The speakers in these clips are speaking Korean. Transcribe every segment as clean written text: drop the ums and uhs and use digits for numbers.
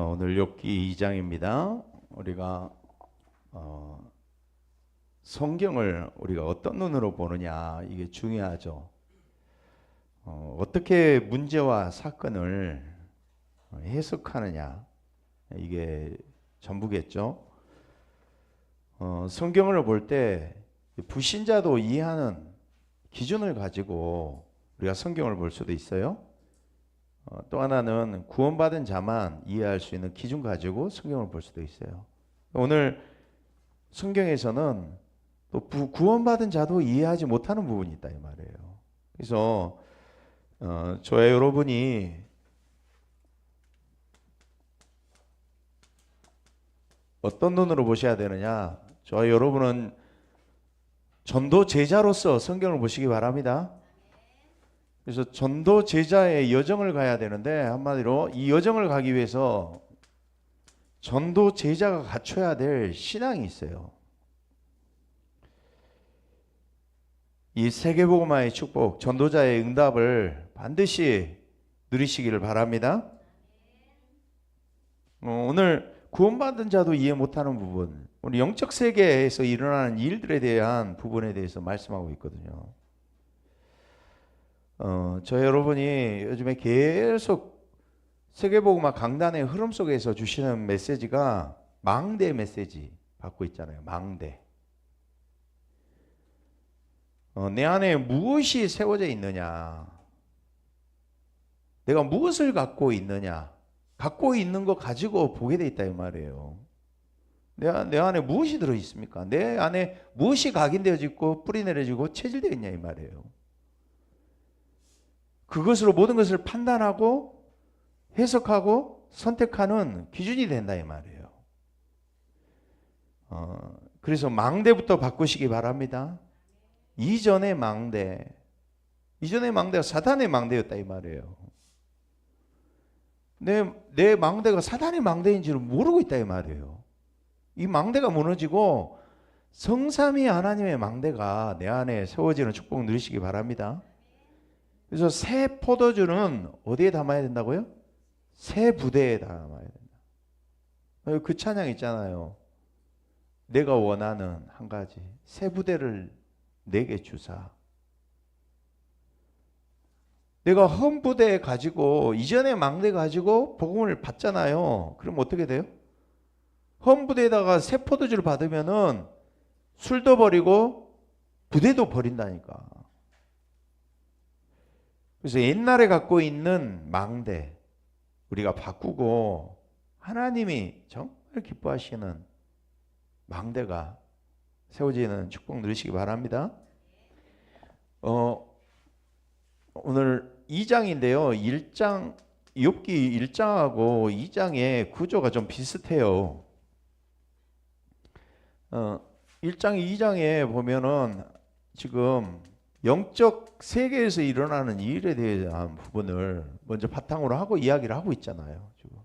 오늘 욥기 2장입니다. 우리가 성경을 우리가 어떤 눈으로 보느냐, 이게 중요하죠. 어떻게 문제와 사건을 해석하느냐, 이게 전부겠죠. 성경을 볼 때 불신자도 이해하는 기준을 가지고 우리가 성경을 볼 수도 있어요. 또 하나는 구원받은 자만 이해할 수 있는 기준 가지고 성경을 볼 수도 있어요. 오늘 성경에서는 또 구원받은 자도 이해하지 못하는 부분이 있다, 이 말이에요. 그래서 저와 여러분이 어떤 눈으로 보셔야 되느냐, 저와 여러분은 전도 제자로서 성경을 보시기 바랍니다. 그래서 전도 제자의 여정을 가야 되는데, 한마디로 이 여정을 가기 위해서 전도 제자가 갖춰야 될 신앙이 있어요. 이 세계복음화의 축복, 전도자의 응답을 반드시 누리시기를 바랍니다. 오늘 구원받은 자도 이해 못하는 부분, 우리 영적 세계에서 일어나는 일들에 대한 부분에 대해서 말씀하고 있거든요. 저 여러분이 요즘에 계속 세계복음화 강단의 흐름 속에서 주시는 메시지가 망대 메시지 받고 있잖아요. 망대. 내 안에 무엇이 세워져 있느냐, 내가 무엇을 갖고 있느냐, 갖고 있는 거 가지고 보게 돼 있다, 이 말이에요. 내 안에 무엇이 들어있습니까? 내 안에 무엇이 각인되어져 있고 뿌리 내려지고 체질되어 있냐, 이 말이에요. 그것으로 모든 것을 판단하고 해석하고 선택하는 기준이 된다, 이 말이에요. 그래서 망대부터 바꾸시기 바랍니다. 이전의 망대가 사단의 망대였다, 이 말이에요. 내 망대가 사단의 망대인지를 모르고 있다, 이 말이에요. 이 망대가 무너지고 성삼위 하나님의 망대가 내 안에 세워지는 축복 누리시기 바랍니다. 그래서 새 포도주는 어디에 담아야 된다고요? 새 부대에 담아야 된다. 그 찬양 있잖아요. 내가 원하는 한 가지, 새 부대를 내게 주사. 내가 헌 부대 가지고, 이전의 망대 가지고 복음을 받잖아요. 그럼 어떻게 돼요? 헌 부대에다가 새 포도주를 받으면은 술도 버리고 부대도 버린다니까. 그래서 옛날에 갖고 있는 망대 우리가 바꾸고 하나님이 정말 기뻐하시는 망대가 세워지는 축복 누리시기 바랍니다. 오늘 2장인데요. 1장, 욥기 1장하고 2장의 구조가 좀 비슷해요. 1장, 2장에 보면은 지금 영적 세계에서 일어나는 일에 대한 부분을 먼저 바탕으로 하고 이야기를 하고 있잖아요. 지금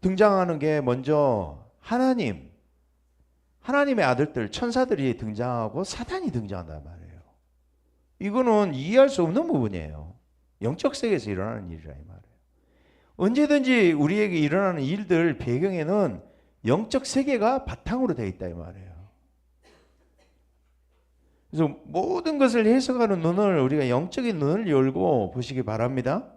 등장하는 게 먼저 하나님의 아들들, 천사들이 등장하고 사단이 등장한단 말이에요. 이거는 이해할 수 없는 부분이에요. 영적 세계에서 일어나는 일이라, 이 말이에요. 언제든지 우리에게 일어나는 일들 배경에는 영적 세계가 바탕으로 되어 있다, 이 말이에요. 그래서 모든 것을 해석하는 눈을, 우리가 영적인 눈을 열고 보시기 바랍니다.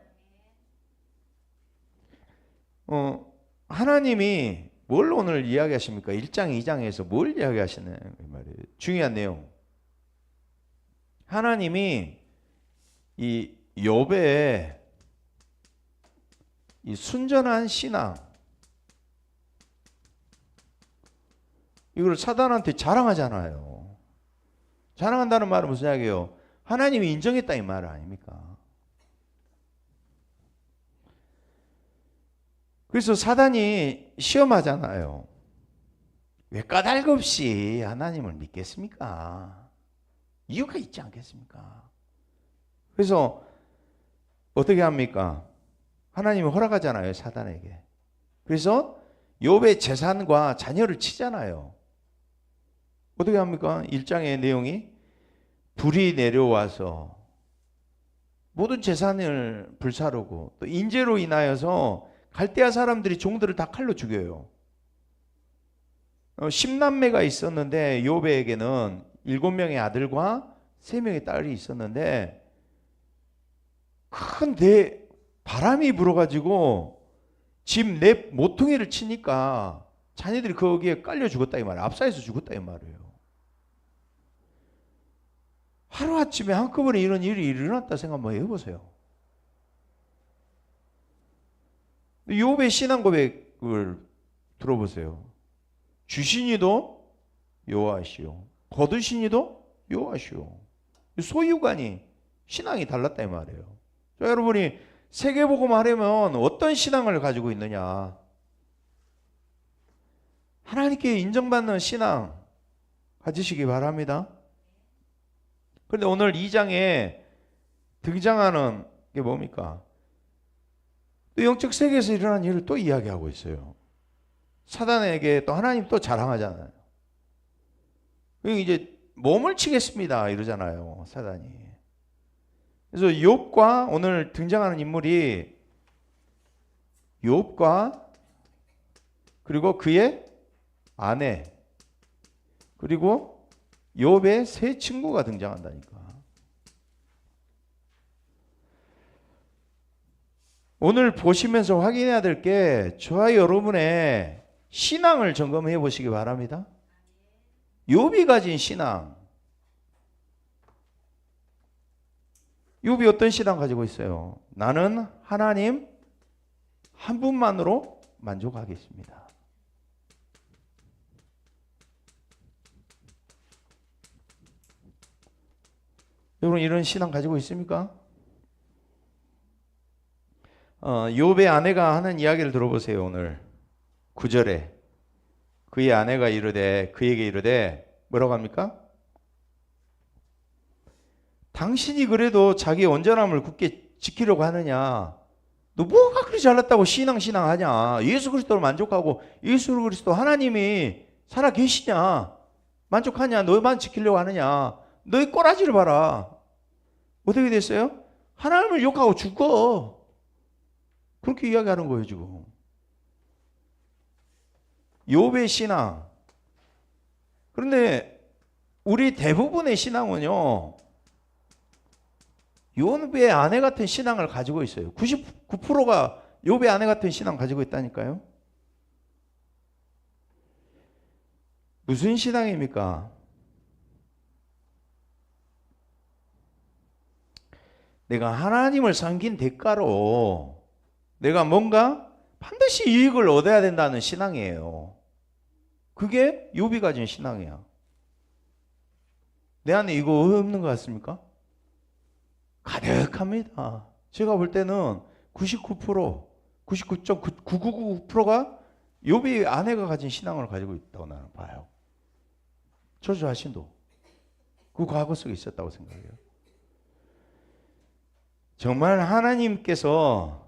하나님이 뭘 오늘 이야기하십니까? 1장, 2장에서 뭘 이야기하시나요? 말이에요. 중요한 내용. 하나님이 이 욥의 이 순전한 신앙, 이걸 사단한테 자랑하잖아요. 자랑한다는 말은 무슨 이야기예요? 하나님이 인정했다, 이 말 아닙니까? 그래서 사단이 시험하잖아요. 왜 까닭없이 하나님을 믿겠습니까? 이유가 있지 않겠습니까? 그래서 어떻게 합니까? 하나님이 허락하잖아요, 사단에게. 그래서 욥의 재산과 자녀를 치잖아요. 어떻게 합니까? 1장의 내용이 불이 내려와서 모든 재산을 불사르고 또 인재로 인하여서 갈대아 사람들이 종들을 다 칼로 죽여요. 10남매가 있었는데 욥에게는 7명의 아들과 3명의 딸이 있었는데 큰 바람이 불어가지고 집 내 모퉁이를 치니까 자녀들이 거기에 깔려 죽었다 이 말이에요. 압사해서 죽었다 이 말이에요. 하루아침에 한꺼번에 이런 일이 일어났다 생각 한번 해보세요. 욥의 신앙 고백을 들어보세요. 주시니도 여호와시오, 거두시니도 여호와시오. 소유관이 신앙이 달랐다 이 말이에요. 자, 여러분이 세계복음 하려면 어떤 신앙을 가지고 있느냐? 하나님께 인정받는 신앙 가지시기 바랍니다. 그런데 오늘 2장에 등장하는 게 뭡니까? 또 영적 세계에서 일어난 일을 또 이야기하고 있어요. 사단에게 또 하나님 또 자랑하잖아요. 이제 몸을 치겠습니다 이러잖아요, 사단이. 그래서 욥과 오늘 등장하는 인물이 욥과 그리고 그의 아내 그리고 욥의 3 친구가 등장한다니까. 오늘 보시면서 확인해야 될 게 저와 여러분의 신앙을 점검해 보시기 바랍니다. 욥이 가진 신앙. 욥이 어떤 신앙 가지고 있어요? 나는 하나님 한 분만으로 만족하겠습니다. 여러분 이런 신앙 가지고 있습니까? 욥의 아내가 하는 이야기를 들어보세요. 오늘 9절에 그의 아내가 그에게 이르되 뭐라고 합니까? 당신이 그래도 자기의 온전함을 굳게 지키려고 하느냐? 너 뭐가 그리 잘났다고 신앙하냐? 예수 그리스도를 만족하고 예수 그리스도 하나님이 살아 계시냐? 만족하냐? 너만 지키려고 하느냐? 너의 꼬라지를 봐라. 어떻게 됐어요? 하나님을 욕하고 죽어. 그렇게 이야기하는 거예요 지금. 욥의 신앙. 그런데 우리 대부분의 신앙은요, 욥의 아내 같은 신앙을 가지고 있어요. 99%가 욥의 아내 같은 신앙 가지고 있다니까요. 무슨 신앙입니까? 내가 하나님을 섬긴 대가로 내가 뭔가 반드시 이익을 얻어야 된다는 신앙이에요. 그게 욥이 가진 신앙이야. 내 안에 이거 없는 것 같습니까? 가득합니다. 제가 볼 때는 99%, 99.9999%가 욥이 아내가 가진 신앙을 가지고 있다고 나는 봐요. 저 자신도 그 과거 속에 있었다고 생각해요. 정말 하나님께서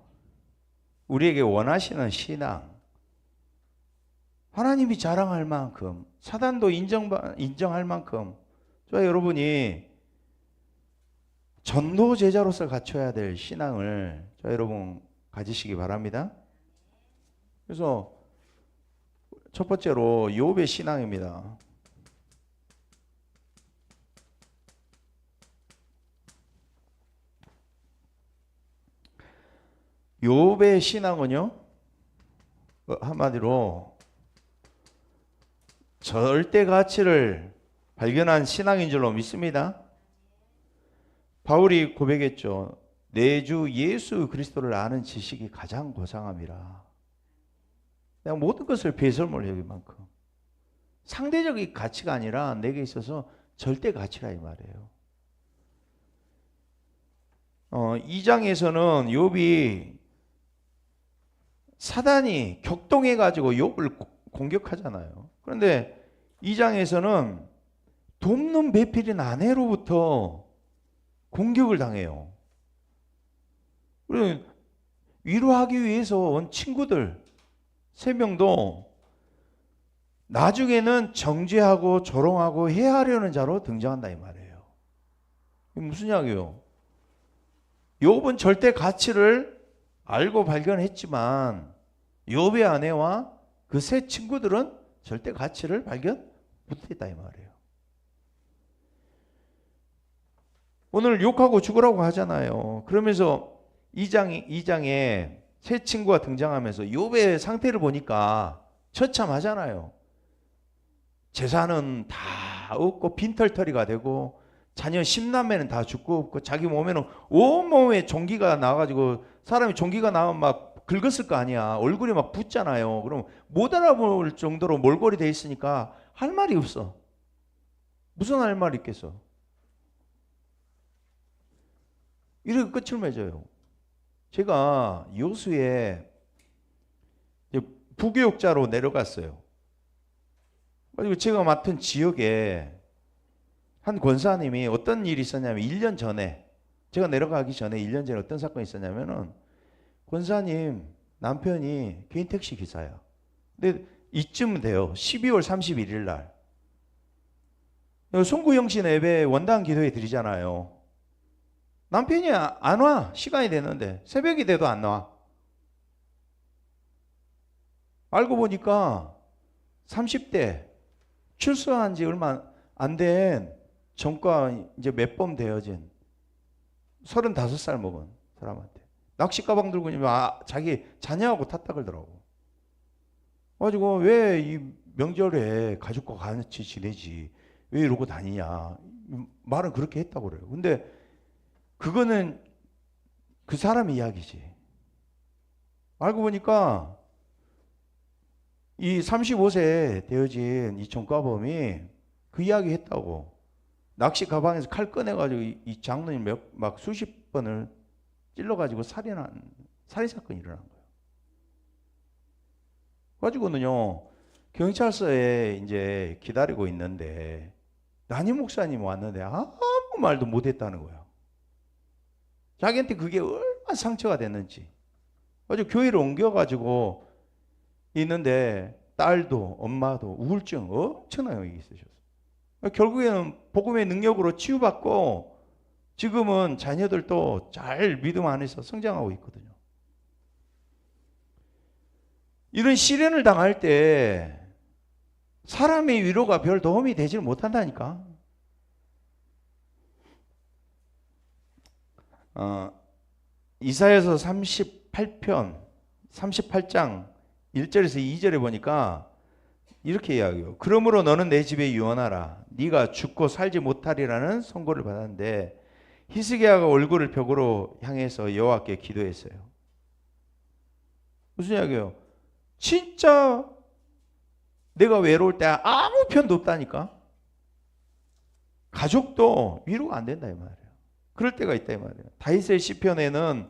우리에게 원하시는 신앙, 하나님이 자랑할 만큼, 사단도 인정할 만큼, 저 여러분이 전도 제자로서 갖춰야 될 신앙을 저 여러분 가지시기 바랍니다. 그래서 첫 번째로 욥의 신앙입니다. 욥의 신앙은요, 한마디로 절대 가치를 발견한 신앙인 줄로 믿습니다. 바울이 고백했죠. 내 주 예수 그리스도를 아는 지식이 가장 고상함이라. 내가 모든 것을 배설물 여길 만큼. 상대적인 가치가 아니라 내게 있어서 절대 가치라 이 말이에요. 2장에서는 욥이 사단이 격동해가지고 욥을 공격하잖아요. 그런데 2장에서는 돕는 배필인 아내로부터 공격을 당해요. 그리고 위로하기 위해서 온 친구들 3명도 나중에는 정죄하고 조롱하고 해하려는 자로 등장한다 이 말이에요. 이게 무슨 이야기예요? 욥은 절대 가치를 알고 발견했지만 욥의 아내와 그 세 친구들은 절대 가치를 발견 못했다 이 말이에요. 오늘 욕하고 죽으라고 하잖아요. 그러면서 2장에 세 친구가 등장하면서 욥의 상태를 보니까 처참하잖아요. 재산은 다 없고 빈털터리가 되고 자녀 10남매는 다 죽고 없고 자기 몸에는 온몸에 종기가 나가지고 사람이 종기가 나면 막 긁었을 거 아니야. 얼굴이 막 붓잖아요. 그럼 못 알아볼 정도로 몰골이 돼 있으니까 할 말이 없어. 무슨 할 말이 있겠어. 이렇게 끝을 맺어요. 제가 여수에 부교육자로 내려갔어요. 그리고 제가 맡은 지역에 한 권사님이 어떤 일이 있었냐면 1년 전에 제가 내려가기 전에 1년 전에 어떤 사건이 있었냐면은 권사님 남편이 개인 택시 기사야. 근데 이쯤 돼요. 12월 31일 날 송구영신 예배 원당 기도회 드리잖아요. 남편이 안 와. 시간이 됐는데 새벽이 돼도 안 와. 알고 보니까 30대 출소한 지 얼마 안 된 전과 이제 몇 번 되어진 35살 먹은 사람한테 낚시 가방 들고 자기 자녀하고 탔다 그러더라고. 가지고 왜 이 명절에 가족과 같이 지내지 왜 이러고 다니냐 말은 그렇게 했다고 그래요. 근데 그거는 그 사람 이야기지. 알고 보니까 이 35세 되어진 이 전과범이 그 이야기 했다고. 낚시 가방에서 칼 꺼내가지고 이 장로님 막 수십 번을 찔러가지고 살인사건이 일어난 거예요. 가지고는요, 경찰서에 이제 기다리고 있는데, 남임 목사님 왔는데 아무 말도 못 했다는 거예요. 자기한테 그게 얼마나 상처가 됐는지. 아주 교회를 옮겨가지고 있는데 딸도 엄마도 우울증 엄청나게 있으셨어요. 결국에는 복음의 능력으로 치유받고 지금은 자녀들도 잘 믿음 안에서 성장하고 있거든요. 이런 시련을 당할 때 사람의 위로가 별 도움이 되질 못한다니까. 이사야서 38장 1절에서 2절에 보니까 이렇게 이야기해요. 그러므로 너는 내 집에 유언하라. 네가 죽고 살지 못하리라는 선고를 받았는데 히스기야가 얼굴을 벽으로 향해서 여호와께 기도했어요. 무슨 이야기예요? 진짜 내가 외로울 때 아무 편도 없다니까. 가족도 위로가 안 된다 이 말이에요. 그럴 때가 있다 이 말이에요. 다윗의 시편에는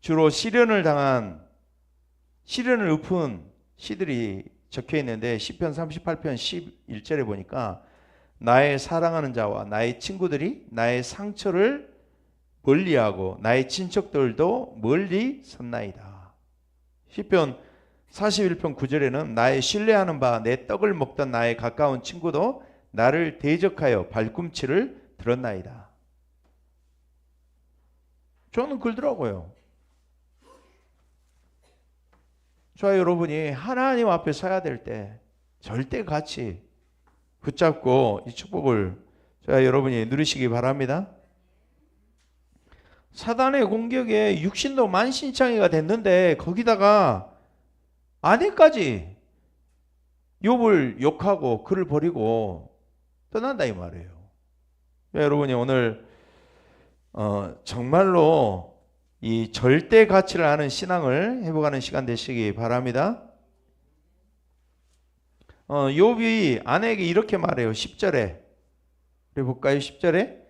주로 시련을 읊은 시들이 적혀 있는데 시편 38편 11절에 보니까 나의 사랑하는 자와 나의 친구들이 나의 상처를 멀리하고 나의 친척들도 멀리 섰나이다. 시편 41편 9절에는 나의 신뢰하는 바 내 떡을 먹던 나의 가까운 친구도 나를 대적하여 발꿈치를 들었나이다. 저는 그러더라고요. 저와 여러분이 하나님 앞에 서야 될 때 절대 같이 붙잡고 이 축복을 저와 여러분이 누리시기 바랍니다. 사단의 공격에 육신도 만신창이가 됐는데 거기다가 아내까지 욥을 욕하고 그를 버리고 떠난다 이 말이에요. 여러분이 오늘 정말로 이 절대 가치를 아는 신앙을 회복하는 시간 되시기 바랍니다. 욥이 아내에게 이렇게 말해요. 10절에 우리 볼까요? 10절에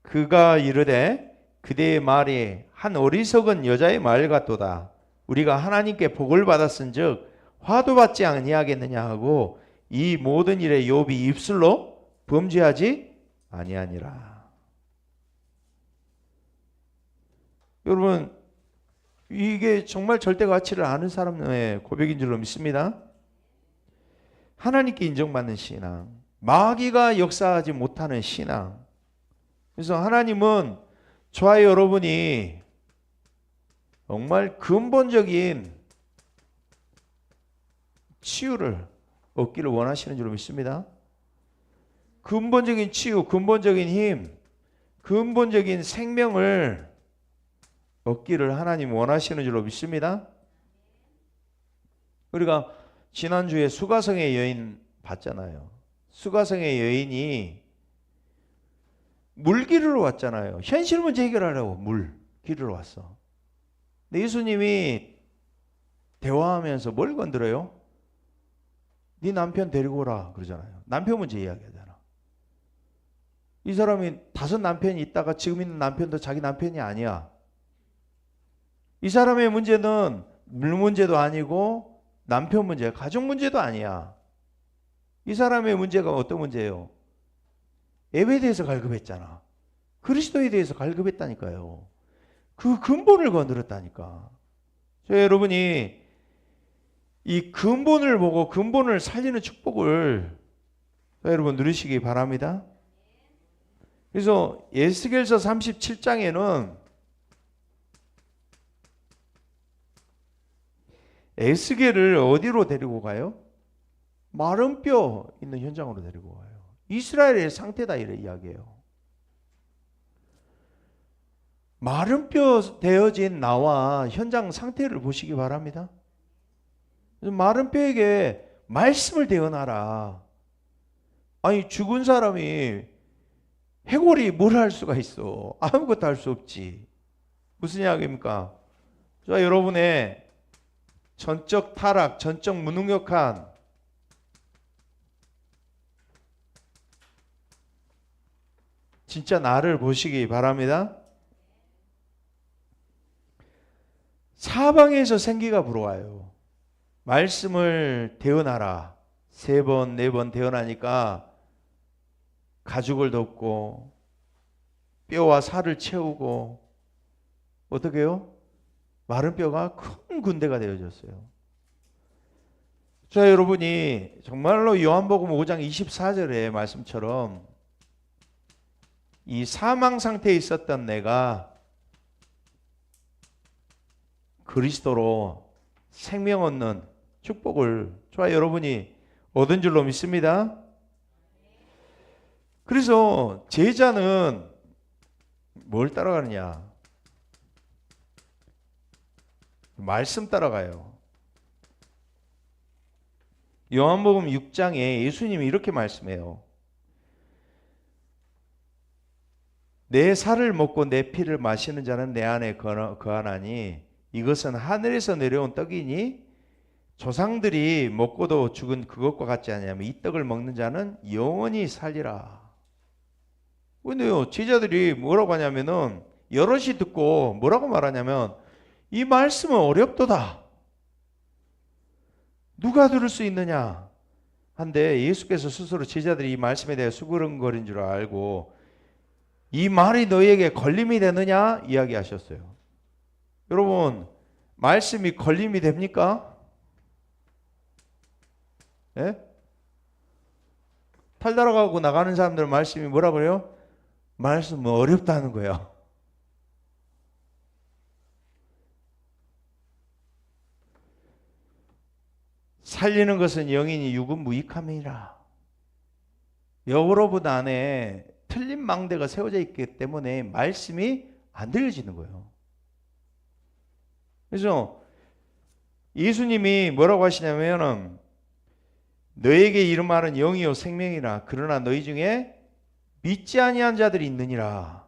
그가 이르되 그대의 말이 한 어리석은 여자의 말 같도다. 우리가 하나님께 복을 받았은즉 화도 받지 아니하겠느냐 하고 이 모든 일에 욥이 입술로 범죄하지 아니하니라. 여러분 이게 정말 절대 가치를 아는 사람의 고백인 줄로 믿습니다. 하나님께 인정받는 신앙, 마귀가 역사하지 못하는 신앙. 그래서 하나님은 저와 여러분이 정말 근본적인 치유를 얻기를 원하시는 줄 믿습니다. 근본적인 치유, 근본적인 힘, 근본적인 생명을 얻기를 하나님 원하시는 줄로 믿습니다. 우리가 지난주에 수가성의 여인 봤잖아요. 수가성의 여인이 물 기르러 왔잖아요. 현실 문제 해결하려고 물 기르러 왔어. 근데 예수님이 대화하면서 뭘 건드려요? 네 남편 데리고 오라 그러잖아요. 남편 문제 이야기하잖아. 이 사람이 5 남편이 있다가 지금 있는 남편도 자기 남편이 아니야. 이 사람의 문제는 물 문제도 아니고 남편 문제, 가족 문제도 아니야. 이 사람의 문제가 어떤 문제예요? 예배에 대해서 갈급했잖아. 그리스도에 대해서 갈급했다니까요. 그 근본을 건드렸다니까. 여러분이 이 근본을 보고 근본을 살리는 축복을 여러분 누리시기 바랍니다. 그래서 에스겔서 37장에는 에스겔을 어디로 데리고 가요? 마른 뼈 있는 현장으로 데리고 가요. 이스라엘의 상태다 이래 이야기해요. 마른 뼈 되어진 나와 현장 상태를 보시기 바랍니다. 마른 뼈에게 말씀을 대어놔라. 아니 죽은 사람이 해골이 뭘 할 수가 있어? 아무것도 할 수 없지. 무슨 이야기입니까? 자, 여러분의 전적 타락, 전적 무능력한 진짜 나를 보시기 바랍니다. 사방에서 생기가 불어와요. 말씀을 대어나라. 3번, 4번 대어나니까 가죽을 덮고 뼈와 살을 채우고 어떻게 해요? 마른 뼈가 큰 군대가 되어졌어요. 자, 여러분이 정말로 요한복음 5장 24절의 말씀처럼 이 사망 상태에 있었던 내가 그리스도로 생명 얻는 축복을 저와 여러분이 얻은 줄로 믿습니다. 그래서 제자는 뭘 따라가느냐? 말씀 따라가요. 요한복음 6장에 예수님이 이렇게 말씀해요. 내 살을 먹고 내 피를 마시는 자는 내 안에 거하나니 이것은 하늘에서 내려온 떡이니 조상들이 먹고도 죽은 그것과 같지 않냐면 이 떡을 먹는 자는 영원히 살리라. 근데요, 제자들이 뭐라고 하냐면은 여럿이 듣고 뭐라고 말하냐면 이 말씀은 어렵도다. 누가 들을 수 있느냐? 한데 예수께서 스스로 제자들이 이 말씀에 대해 수그름거린 줄 알고 이 말이 너희에게 걸림이 되느냐? 이야기하셨어요. 여러분, 말씀이 걸림이 됩니까? 예? 탈달아가고 나가는 사람들 말씀이 뭐라 그래요? 말씀은 어렵다는 거예요. 살리는 것은 영이니 육은 무익함이라. 여러분 안에 틀린 망대가 세워져 있기 때문에 말씀이 안 들려지는 거예요. 그래서 예수님이 뭐라고 하시냐면 너에게 이른 말은 영이요 생명이라. 그러나 너희 중에 믿지 아니한 자들이 있느니라.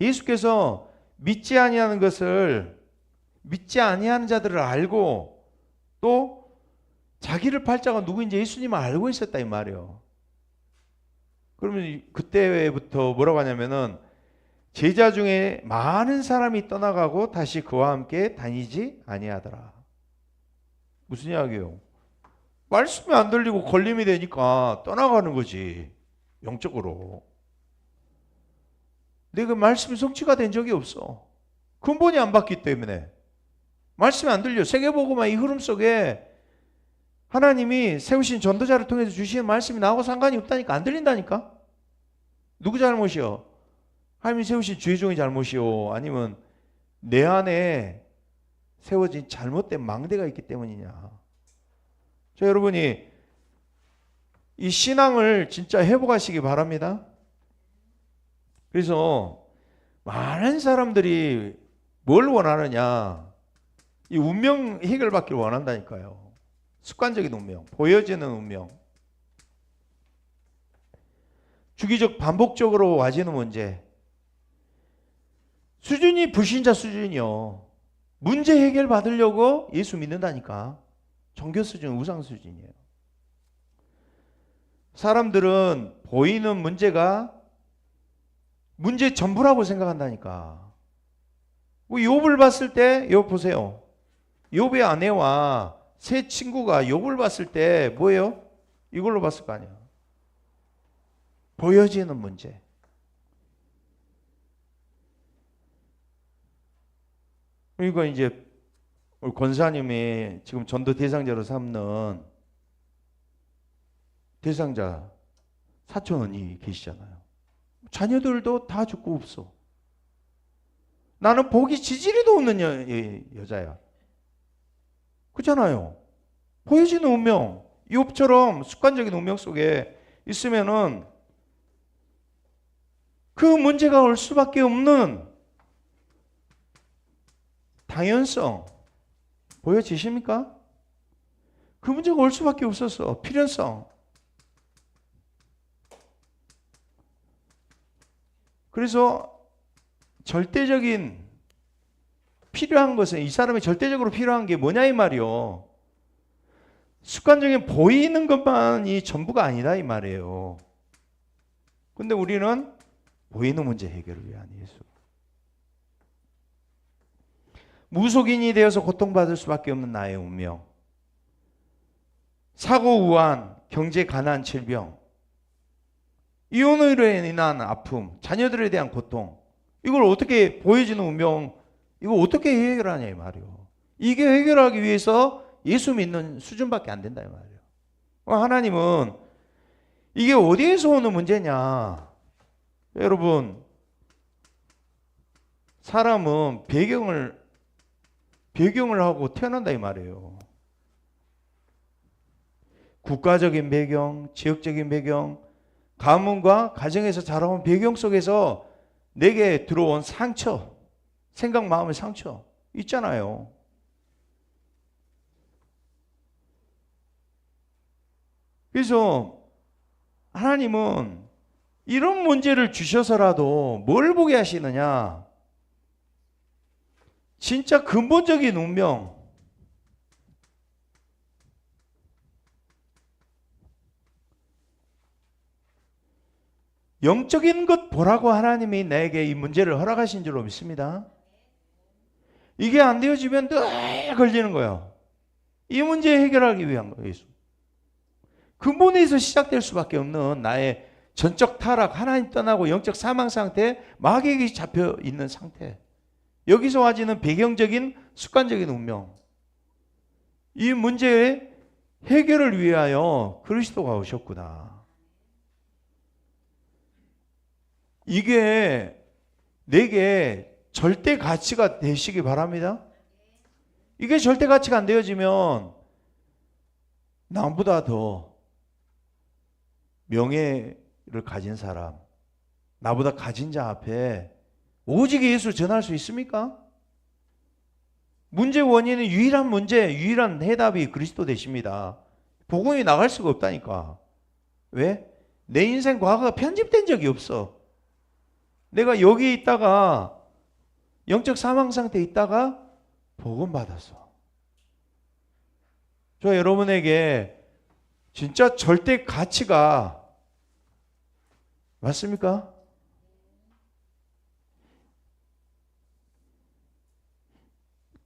예수께서 믿지 아니하는 것을 믿지 아니하는 자들을 알고 또 자기를 팔자가 누구인지 예수님을 알고 있었다 이 말이에요. 그러면 그때부터 뭐라고 하냐면은 제자 중에 많은 사람이 떠나가고 다시 그와 함께 다니지 아니하더라. 무슨 이야기예요? 말씀이 안 들리고 걸림이 되니까 떠나가는 거지. 영적으로. 근데 그 말씀이 성취가 된 적이 없어. 근본이 안 바뀌기 때문에. 말씀이 안 들려. 세계복음화 이 흐름 속에 하나님이 세우신 전도자를 통해서 주시는 말씀이 나하고 상관이 없다니까. 안 들린다니까. 누구 잘못이요? 하나님이 세우신 주의 종의 잘못이요? 아니면 내 안에 세워진 잘못된 망대가 있기 때문이냐. 자, 여러분이 이 신앙을 진짜 회복하시기 바랍니다. 그래서 많은 사람들이 뭘 원하느냐? 이 운명 해결받기를 원한다니까요. 습관적인 운명, 보여지는 운명, 주기적 반복적으로 와지는 문제. 수준이 불신자 수준이요. 문제 해결 받으려고 예수 믿는다니까. 종교 수준, 우상 수준이에요. 사람들은 보이는 문제가 문제 전부라고 생각한다니까. 뭐 욥을 봤을 때, 욥 보세요. 욥의 아내와 세 친구가 욥을 봤을 때 뭐예요? 이걸로 봤을 거 아니야. 보여지는 문제. 그리고 이제 우리 권사님이 지금 전도 대상자로 삼는 대상자 사촌언니 계시잖아요. 자녀들도 다 죽고 없어. 나는 보기 지지리도 없는 여자야. 그렇잖아요. 보여지는 운명, 욥처럼 습관적인 운명 속에 있으면은 그 문제가 올 수밖에 없는 당연성 보여지십니까? 그 문제가 올 수밖에 없었어. 필연성. 그래서 절대적인 필요한 것은 이 사람이 절대적으로 필요한 게 뭐냐 이 말이요. 습관적인 보이는 것만이 전부가 아니다 이 말이에요. 근데 우리는 보이는 문제 해결을 위한 예수. 무속인이 되어서 고통받을 수밖에 없는 나의 운명. 사고, 우한, 경제, 가난, 질병. 이혼으로 인한 아픔, 자녀들에 대한 고통. 이걸 어떻게 보여지는 운명, 이거 어떻게 해결하냐 이 말이요. 이게 해결하기 위해서 예수 믿는 수준밖에 안 된다 이 말이에요. 하나님은 이게 어디에서 오는 문제냐. 여러분, 사람은 배경을 하고 태어난다 이 말이에요. 국가적인 배경, 지역적인 배경, 가문과 가정에서 자라온 배경 속에서 내게 들어온 상처, 생각, 마음의 상처 있잖아요. 그래서 하나님은 이런 문제를 주셔서라도 뭘 보게 하시느냐? 진짜 근본적인 운명, 영적인 것 보라고 하나님이 내게 이 문제를 허락하신 줄로 믿습니다. 이게 안 되어지면 늘 걸리는 거예요. 이 문제 해결하기 위한 거예요. 근본에서 시작될 수밖에 없는 나의 전적 타락, 하나님 떠나고 영적 사망 상태, 마귀에게 잡혀 있는 상태. 여기서 와지는 배경적인 습관적인 운명. 이 문제의 해결을 위하여 그리스도가 오셨구나. 이게 내게 절대 가치가 되시기 바랍니다. 이게 절대 가치가 안 되어지면 남보다 더 명예를 가진 사람, 나보다 가진 자 앞에 오직 예수 전할 수 있습니까? 문제 원인은 유일한 해답이 그리스도 되십니다. 복음이 나갈 수가 없다니까. 왜? 내 인생 과거가 편집된 적이 없어. 내가 여기 있다가 영적 사망 상태에 있다가 복음 받았어. 저 여러분에게 진짜 절대 가치가 맞습니까?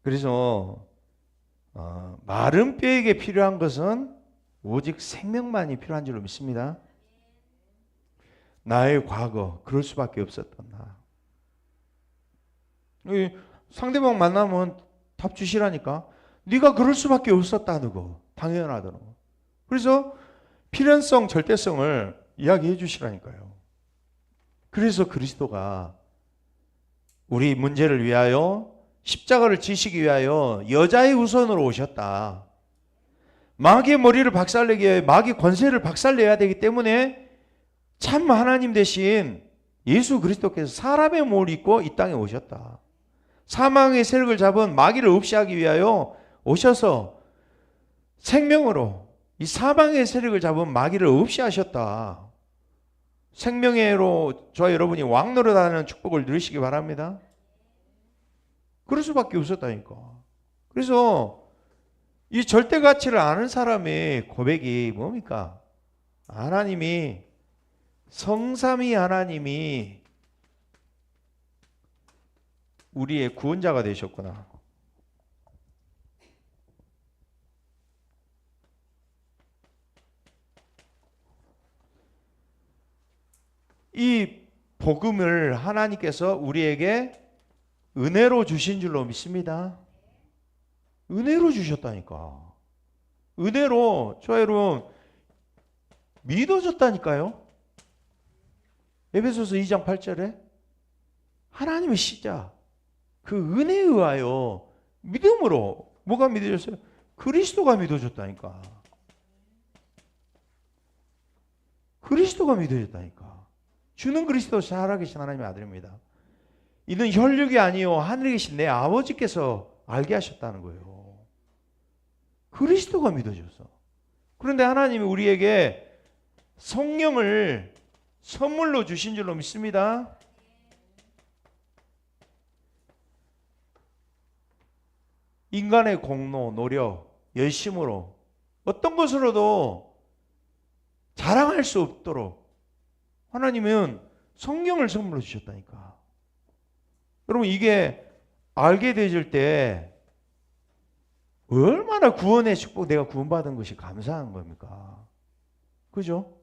그래서 마른 뼈에게 필요한 것은 오직 생명만이 필요한 줄로 믿습니다. 나의 과거, 그럴 수밖에 없었던 나. 상대방 만나면 답 주시라니까. 네가 그럴 수밖에 없었다는 거. 당연하다는 거. 그래서 필연성, 절대성을 이야기해 주시라니까요. 그래서 그리스도가 우리 문제를 위하여 십자가를 지시기 위하여 여자의 후손으로 오셨다. 마귀의 머리를 박살내기 위해 마귀 권세를 박살내야 되기 때문에 참 하나님 대신 예수 그리스도께서 사람의 몸을 입고 이 땅에 오셨다. 사망의 세력을 잡은 마귀를 없이 하기 위하여 오셔서 생명으로 이 사망의 세력을 잡은 마귀를 없이 하셨다. 생명의로 저와 여러분이 왕노릇하는 축복을 누리시기 바랍니다. 그럴 수밖에 없었다니까. 그래서 이 절대 가치를 아는 사람의 고백이 뭡니까? 하나님이 성삼위 하나님이 우리의 구원자가 되셨구나. 이 복음을 하나님께서 우리에게 은혜로 주신 줄로 믿습니다. 은혜로 주셨다니까. 은혜로 저와 여러분 믿어졌다니까요. 에베소서 2장 8절에 하나님의 시작 그 은혜에 의하여 믿음으로 뭐가 믿어졌어요? 그리스도가 믿어졌다니까. 그리스도가 믿어졌다니까. 주는 그리스도 살아계신 하나님의 아들입니다. 이는 혈육이 아니요 하늘에 계신 내 아버지께서 알게 하셨다는 거예요. 그리스도가 믿어져서. 그런데 하나님이 우리에게 성령을 선물로 주신 줄로 믿습니다. 인간의 공로, 노력, 열심으로 어떤 것으로도 자랑할 수 없도록 하나님은 성령을 선물로 주셨다니까. 여러분 이게 알게 되질 때 얼마나 구원의 축복, 내가 구원받은 것이 감사한 겁니까? 그죠?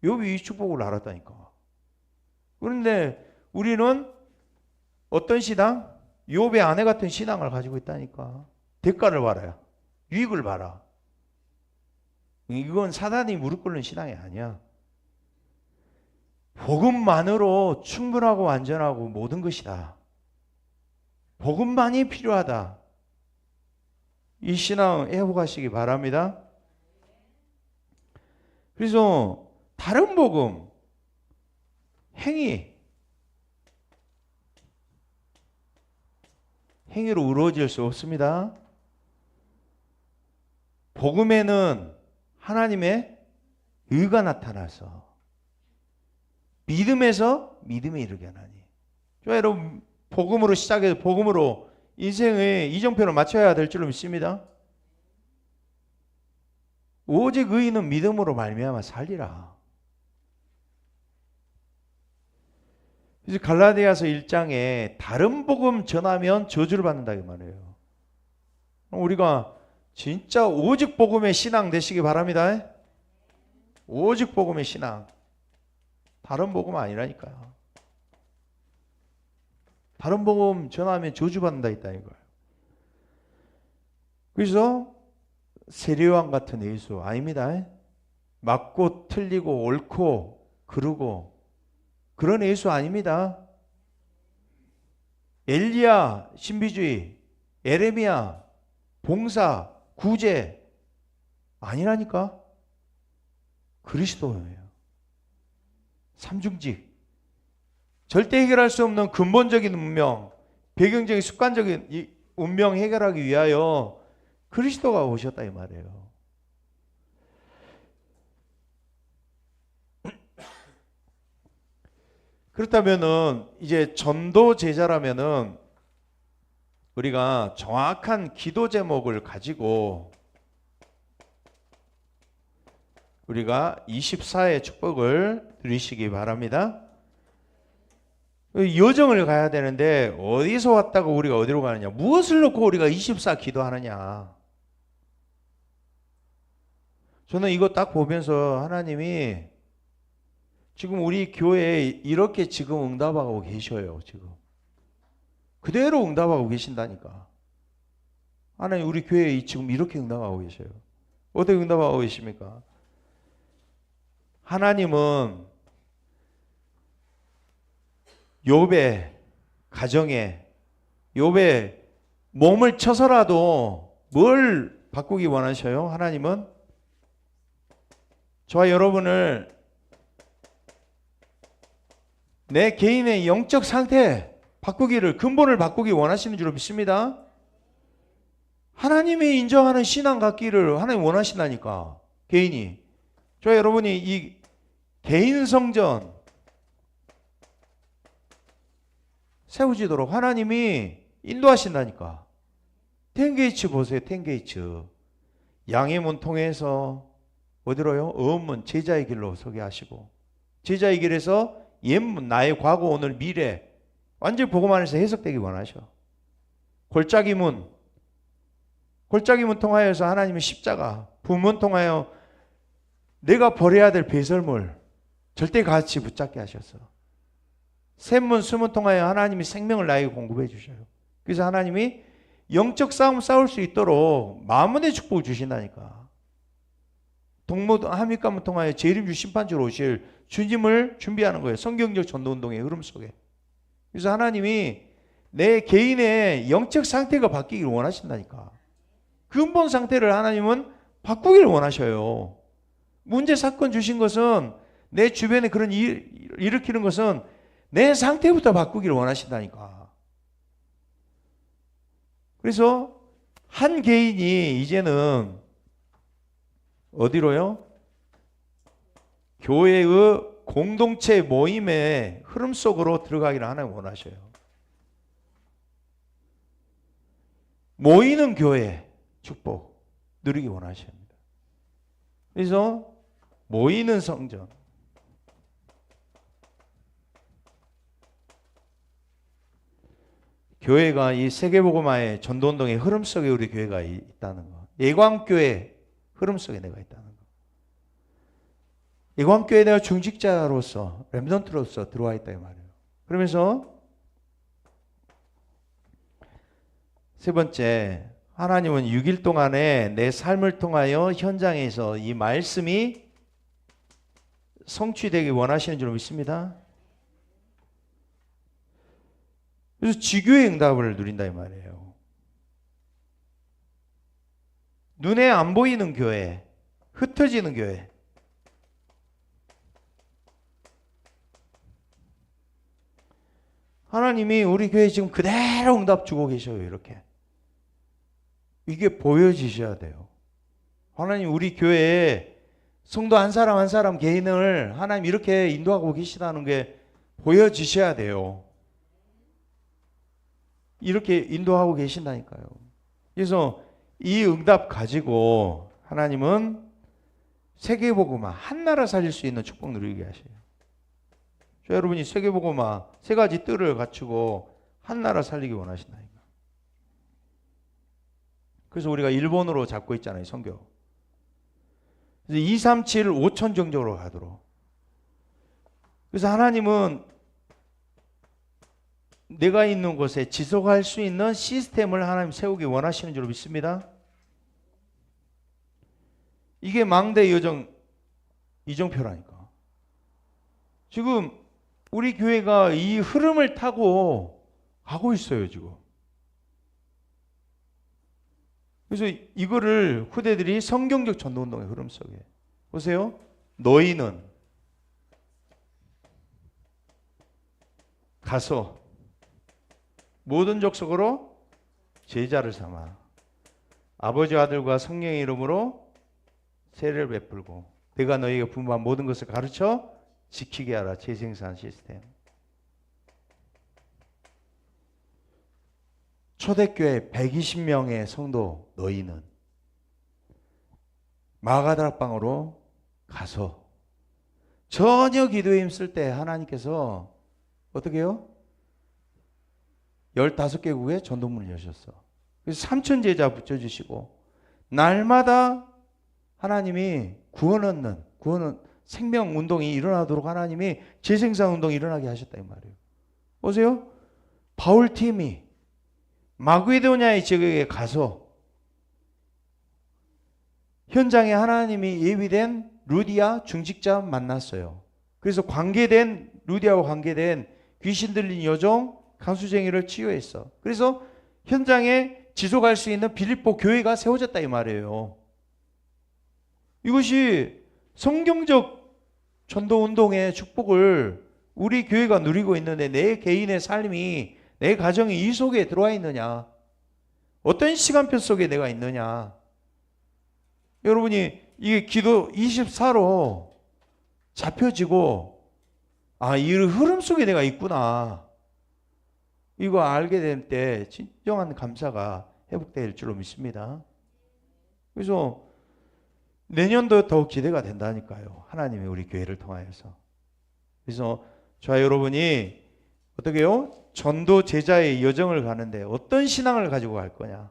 욥이 이 축복을 알았다니까. 그런데 우리는 어떤 신앙? 욥의 아내 같은 신앙을 가지고 있다니까. 대가를 봐라요. 유익을 봐라. 이건 사단이 무릎 꿇는 신앙이 아니야. 복음만으로 충분하고 완전하고 모든 것이다. 복음만이 필요하다. 이 신앙 회복하시기 바랍니다. 그래서 다른 복음, 행위로 이루어질 수 없습니다. 복음에는 하나님의 의가 나타나서 믿음에서 믿음에 이르게 하나니. 여러분 복음으로 시작해서 복음으로 인생의 이정표를 맞춰야 될 줄로 믿습니다. 오직 의인은 믿음으로 말미암아 살리라. 그래서 갈라디아서 1장에 다른 복음 전하면 저주를 받는다 이 말이에요. 우리가 진짜 오직 복음의 신앙 되시기 바랍니다. 오직 복음의 신앙. 다른 복음 아니라니까요. 다른 복음 전하면 저주받는다 있다 이거예요. 그래서 세례요한 같은 예수 아닙니다. 맞고 틀리고 옳고 그르고 그런 예수 아닙니다. 엘리야 신비주의, 에레미야 봉사, 구제 아니라니까. 그리스도예요. 삼중직. 절대 해결할 수 없는 근본적인 운명, 배경적인 습관적인 이 운명 해결하기 위하여 그리스도가 오셨다 이 말이에요. 그렇다면은 이제 전도 제자라면은 우리가 정확한 기도 제목을 가지고 우리가 24의 축복을 누리시기 바랍니다. 여정을 가야 되는데 어디서 왔다고 우리가 어디로 가느냐? 무엇을 놓고 우리가 24 기도하느냐? 저는 이거 딱 보면서 하나님이 지금 우리 교회에 이렇게 지금 응답하고 계셔요. 지금 그대로 응답하고 계신다니까. 하나님 우리 교회에 지금 이렇게 응답하고 계셔요. 어떻게 응답하고 계십니까? 하나님은 욥의 가정에 욥의 몸을 쳐서라도 뭘 바꾸기 원하셔요? 하나님은 저와 여러분을 내 개인의 영적 상태 바꾸기를, 근본을 바꾸기 원하시는 줄 믿습니다. 하나님이 인정하는 신앙 갖기를 하나님 원하신다니까. 개인이. 저와 여러분이 이 개인 성전 세워지도록 하나님이 인도하신다니까. 텐게이츠 보세요. 텐게이츠. 양의 문 통해서 어디로요? 어음문 제자의 길로 서게 하시고, 제자의 길에서 옛문 나의 과거 오늘 미래 완전히 복음 안에서 해석되기 원하셔. 골짜기 문 통하여서 하나님의 십자가, 부문 통하여 내가 버려야 될 배설물 절대 같이 붙잡게 하셔서, 샘문 수문 통하여 하나님이 생명을 나에게 공급해 주셔요. 그래서 하나님이 영적 싸움 싸울 수 있도록 만문의 축복을 주신다니까. 동무 하미감을 통하여 재림주 심판주로 오실 주님을 준비하는 거예요. 성경적 전도운동의 흐름 속에. 그래서 하나님이 내 개인의 영적 상태가 바뀌기를 원하신다니까. 근본 상태를 하나님은 바꾸기를 원하셔요. 문제 사건 주신 것은, 내 주변에 그런 일 일으키는 것은 내 상태부터 바꾸기를 원하신다니까. 그래서 한 개인이 이제는 어디로요? 교회의 공동체 모임의 흐름 속으로 들어가기를 하나님 원하셔요. 모이는 교회 축복 누리기 원하십니다. 그래서 모이는 성전, 교회가 이 세계복음화의 전도운동의 흐름 속에 우리 교회가 있다는 것, 예광교회 흐름 속에 내가 있다는 것, 예광교회에 내가 중직자로서 렘넌트로서 들어와 있다 이 말이에요. 그러면서 세 번째, 하나님은 6일 동안에 내 삶을 통하여 현장에서 이 말씀이 성취되기 원하시는 줄 믿습니다. 그래서 지교의 응답을 누린다 이 말이에요. 눈에 안 보이는 교회, 흩어지는 교회, 하나님이 우리 교회 지금 그대로 응답 주고 계셔요. 이렇게 이게 보여지셔야 돼요. 하나님 우리 교회에 성도 한 사람 한 사람 개인을 하나님 이렇게 인도하고 계시다는 게 보여지셔야 돼요. 이렇게 인도하고 계신다니까요. 그래서 이 응답 가지고 하나님은 세계복음화 한 나라 살릴 수 있는 축복 누리게 하셔요. 여러분이 세계복음화 세 가지 뜰을 갖추고 한 나라 살리기 원하신다니까. 그래서 우리가 일본으로 잡고 있잖아요, 선교. 그래서 237, 5천 정도로 가도록. 그래서 하나님은 내가 있는 곳에 지속할 수 있는 시스템을 하나님 세우기 원하시는 줄 믿습니다. 이게 망대 여정 이정표라니까. 지금 우리 교회가 이 흐름을 타고 가고 있어요, 지금. 그래서 이거를 후대들이 성경적 전도운동의 흐름 속에 보세요. 너희는 가서 모든 족속으로 제자를 삼아 아버지 아들과 성령의 이름으로 세례를 베풀고 내가 너희에게 분부한 모든 것을 가르쳐 지키게 하라. 재생산 시스템. 초대교회 120명의 성도 너희는 마가다락방으로 가서 전혀 기도에 힘쓸 때 하나님께서 어떻게 해요? 15개국에 전도문을 여셨어. 그래서 3천 제자 붙여주시고 날마다 하나님이 구원 얻는 생명운동이 일어나도록 하나님이 재생산운동이 일어나게 하셨다 이 말이에요. 보세요. 바울팀이 마게도냐의 지역에 가서 현장에 하나님이 예비된 루디아 중직자 만났어요. 그래서 루디아와 관계된 귀신 들린 여종 간수쟁이를 치유했어. 그래서 현장에 지속할 수 있는 빌립보 교회가 세워졌다 이 말이에요. 이것이 성경적 전도운동의 축복을 우리 교회가 누리고 있는데 내 개인의 삶이, 내 가정이 이 속에 들어와 있느냐, 어떤 시간표 속에 내가 있느냐. 여러분이 이게 기도 24로 잡혀지고 이 흐름 속에 내가 있구나, 이거 알게 될 때 진정한 감사가 회복될 줄로 믿습니다. 그래서 내년도 더 기대가 된다니까요. 하나님이 우리 교회를 통하여서. 그래서 저와 여러분이 어떻게 해요? 전도 제자의 여정을 가는데 어떤 신앙을 가지고 갈 거냐.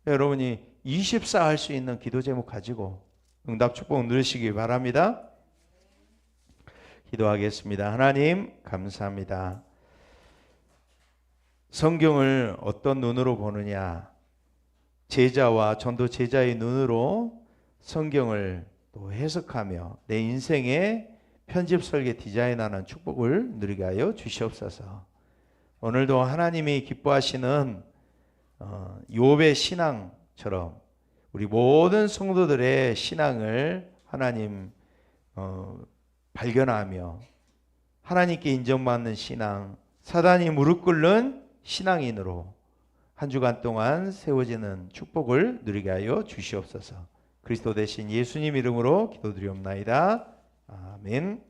여러분이 24 할 수 있는 기도 제목 가지고 응답 축복 누리시기 바랍니다. 기도하겠습니다. 하나님 감사합니다. 성경을 어떤 눈으로 보느냐, 제자와 전도 제자의 눈으로 성경을 또 해석하며 내 인생의 편집 설계 디자인하는 축복을 누리게 하여 주시옵소서. 오늘도 하나님이 기뻐하시는 욥의 신앙처럼 우리 모든 성도들의 신앙을 하나님 발견하며 하나님께 인정받는 신앙, 사단이 무릎 꿇는 신앙인으로 한 주간 동안 세워지는 축복을 누리게 하여 주시옵소서. 그리스도 대신 예수님 이름으로 기도드리옵나이다. 아멘.